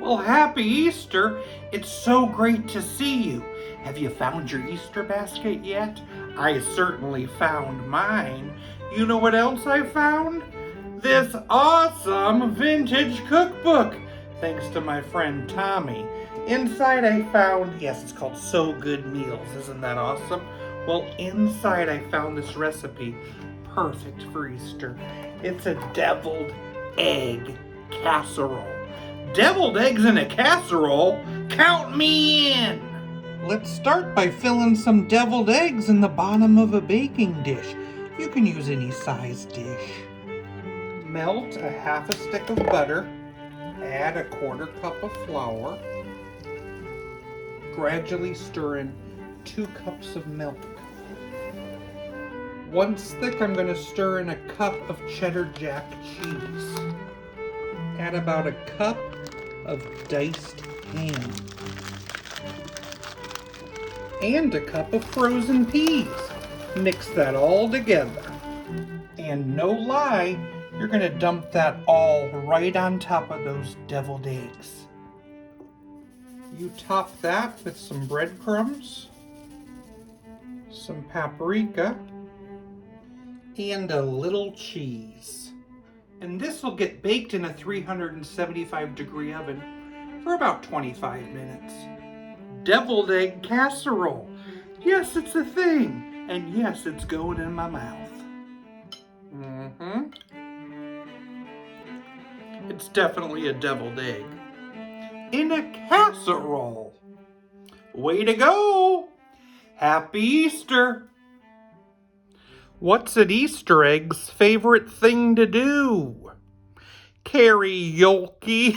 Well, happy Easter. It's so great to see you. Have you found your Easter basket yet? I certainly found mine. You know what else I found? This awesome vintage cookbook, thanks to my friend Tommy. Inside I found, yes, it's called So Good Meals. Isn't that awesome? Well, inside I found this recipe, perfect for Easter. It's a deviled egg casserole. Deviled eggs in a casserole? Count me in! Let's start by filling some deviled eggs in the bottom of a baking dish. You can use any size dish. Melt a half a stick of butter. Add a 1/4 cup of flour. Gradually stir in 2 cups of milk. Once thick, I'm going to stir in a cup of cheddar jack cheese. Add about a cup of diced ham. And a cup of frozen peas. Mix that all together. And no lie, you're going to dump that all right on top of those deviled eggs. You top that with some breadcrumbs, some paprika, and a little cheese. And this will get baked in a 375-degree oven for about 25 minutes. Deviled egg casserole. Yes, it's a thing. And yes, it's going in my mouth. It's definitely a deviled egg. In a casserole. Way to go! Happy Easter! What's an Easter egg's favorite thing to do? Karaoke.